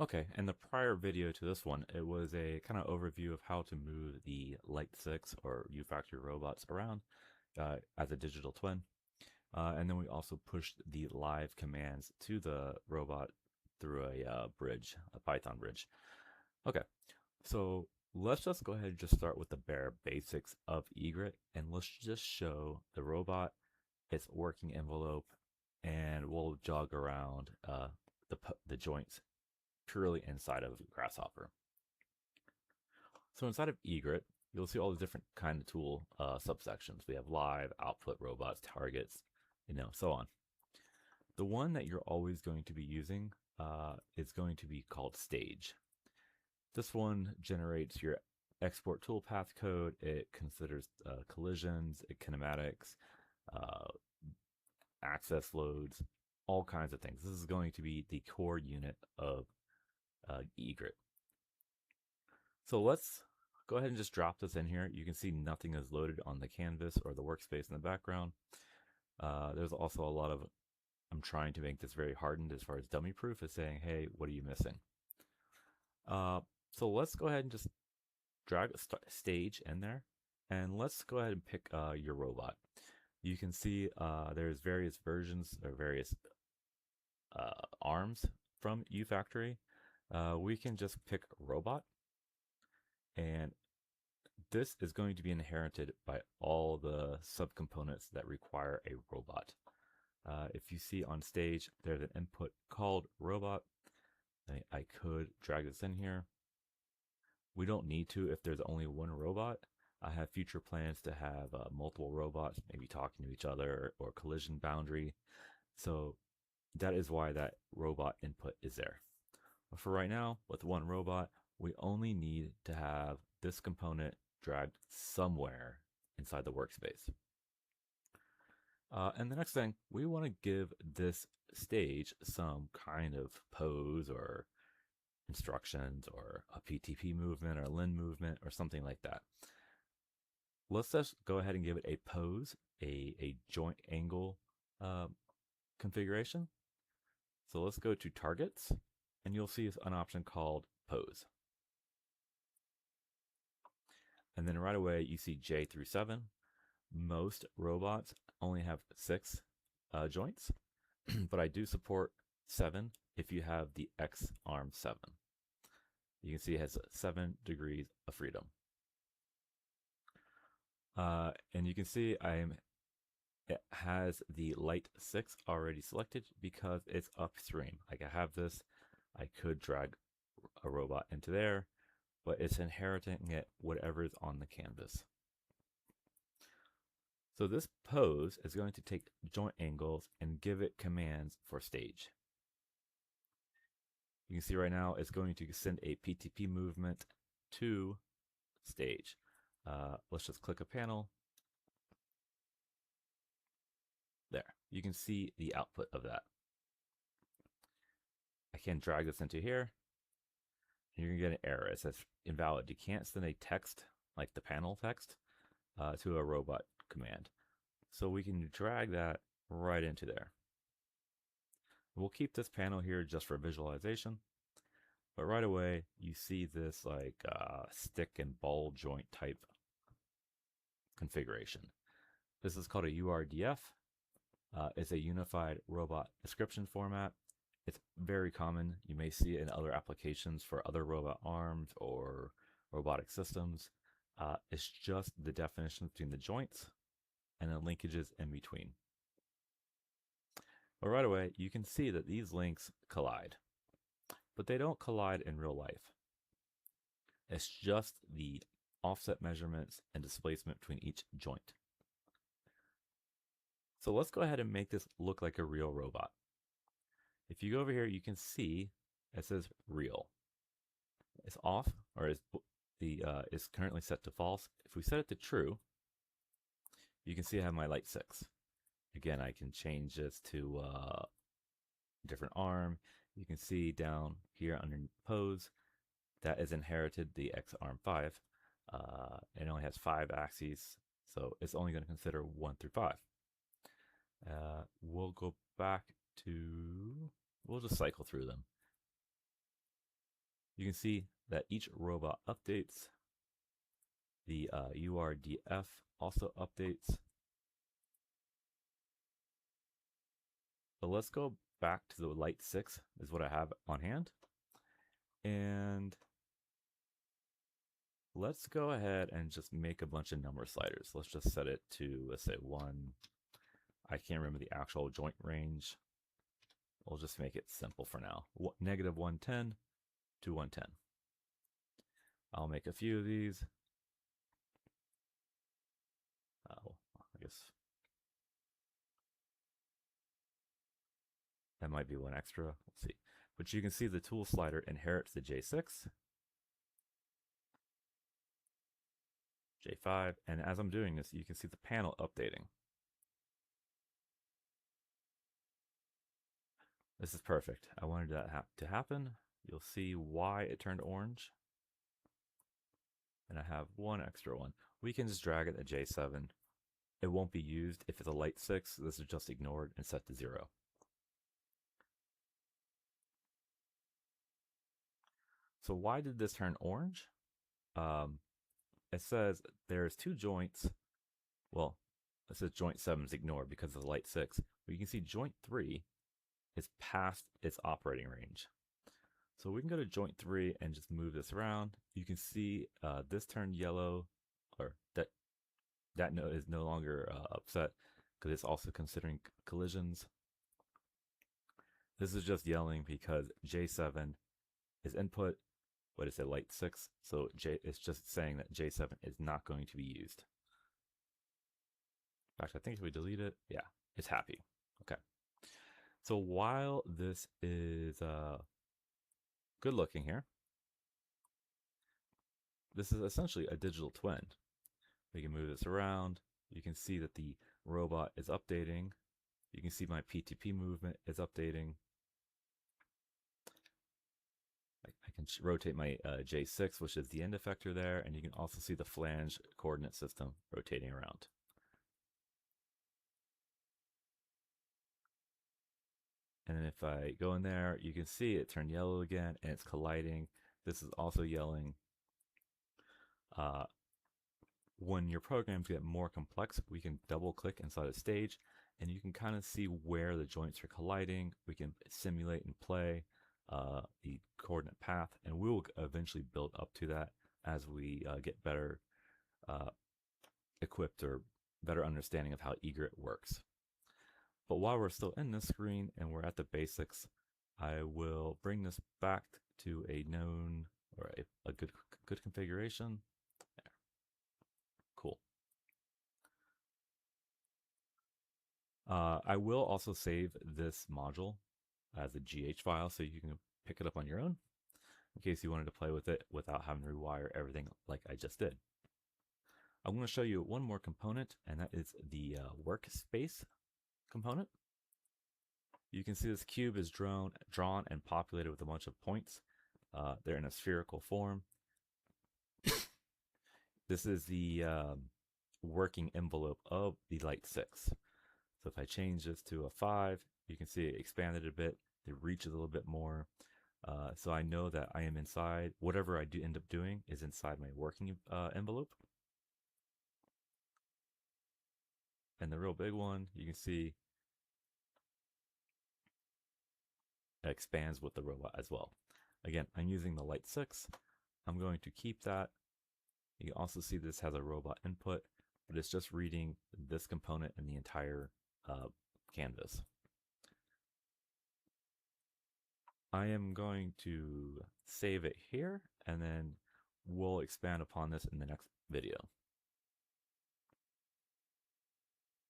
Okay, in the prior video to this one, it was a kind of overview of how to move the Lite 6 or UFactory robots around as a digital twin. And then we also pushed the live commands to the robot through a bridge, a Python bridge. Okay, so let's just go ahead and just start with the bare basics of Egret, and let's just show the robot its working envelope, and we'll jog around the joints purely inside of Grasshopper. So inside of Egret, you'll see all the different kind of tool subsections. We have live, output, robots, targets, so on. The one that you're always going to be using is going to be called stage. This one generates your export toolpath code. It considers collisions, kinematics, uh, access loads, all kinds of things. This is going to be the core unit of Egret. So let's go ahead and just drop this in here. You can see nothing is loaded on the canvas or the workspace in the background. There's also a lot of, I'm trying to make this very hardened as far as dummy proof, is saying, hey, what are you missing? So let's go ahead and just drag stage in there, and let's go ahead and pick your robot. You can see there's various versions or various arms from UFactory. We can just pick robot, and this is going to be inherited by all the subcomponents that require a robot. If you see on stage, there's an input called robot. I could drag this in here. We don't need to if there's only one robot. I have future plans to have multiple robots, maybe talking to each other or collision boundary. So that is why that robot input is there. But for right now, with one robot, we only need to have this component dragged somewhere inside the workspace. And the next thing, we want to give this stage some kind of pose or instructions or a PTP movement or a Lin movement or something like that. Let's just go ahead and give it a pose, a joint angle configuration. So let's go to targets, and you'll see an option called pose. And then right away, you see J through 7. Most robots only have 6 joints, but I do support 7 if you have the xArm 7. You can see it has 7 degrees of freedom. And you can see it has the Lite 6 already selected because it's upstream. Like I have this, I could drag a robot into there, but it's inheriting it whatever is on the canvas. So this pose is going to take joint angles and give it commands for stage. You can see right now it's going to send a PTP movement to stage. Let's just click a panel. There, you can see the output of that. I can drag this into here, and you're gonna get an error. It says invalid. You can't send a text, like the panel text, to a robot command. So we can drag that right into there. We'll keep this panel here just for visualization. But right away, you see this like stick and ball joint type configuration. This is called a URDF. It's a unified robot description format. It's very common. You may see it in other applications for other robot arms or robotic systems. It's just the definition between the joints and the linkages in between. But right away, you can see that these links collide, but they don't collide in real life. It's just the offset measurements and displacement between each joint. So let's go ahead and make this look like a real robot. If you go over here, you can see it says real. It's off, or is currently set to false. If we set it to true, you can see I have my Lite 6. Again, I can change this to different arm. You can see down here under pose, that is inherited the xArm 5. It only has 5 axes, so it's only going to consider 1 through 5. We'll go back to, we'll just cycle through them. You can see that each robot updates. The URDF also updates. But let's go back to the Lite 6 is what I have on hand. And let's go ahead and just make a bunch of number sliders. Let's just set it to, let's say 1. I can't remember the actual joint range. We'll just make it simple for now. Negative 110 to 110. I'll make a few of these. I guess that might be one extra. Let's see. But you can see the tool slider inherits the J6, J5, and as I'm doing this, you can see the panel updating. This is perfect. I wanted that to happen. You'll see why it turned orange. And I have one extra one. We can just drag it to J7. It won't be used if it's a Lite 6. This is just ignored and set to 0. So why did this turn orange? It says there's 2 joints. Well, it says joint 7 is ignored because of the Lite 6. But you can see joint 3 is past its operating range. So we can go to joint 3 and just move this around. You can see this turned yellow, or that node is no longer upset because it's also considering collisions. This is just yelling because J7 is input, but it's a Lite 6, so it's just saying that J7 is not going to be used. In fact, I think if we delete it, yeah, it's happy. Okay. So while this is good looking here, this is essentially a digital twin. We can move this around. You can see that the robot is updating. You can see my P2P movement is updating. I can rotate my J6, which is the end effector there, and you can also see the flange coordinate system rotating around. And then if I go in there, you can see it turned yellow again, and it's colliding. This is also yelling. When your programs get more complex, we can double click inside a stage, and you can kind of see where the joints are colliding. We can simulate and play the coordinate path, and we will eventually build up to that as we get better equipped or better understanding of how Egret works. But while we're still in this screen and we're at the basics, I will bring this back to a known or a good configuration. There. Cool. I will also save this module as a GH file so you can pick it up on your own in case you wanted to play with it without having to rewire everything like I just did. I'm going to show you one more component, and that is the Workspace component. You can see this cube is drawn and populated with a bunch of points. They're in a spherical form. This is the working envelope of the Lite 6. So if I change this to a 5, you can see it expanded a bit. It reaches a little bit more. So I know that I am inside. Whatever I do end up doing is inside my working envelope. And the real big one, you can see it expands with the robot as well. Again, I'm using the Lite 6. I'm going to keep that. You can also see this has a robot input, but it's just reading this component in the entire canvas. I am going to save it here, and then we'll expand upon this in the next video.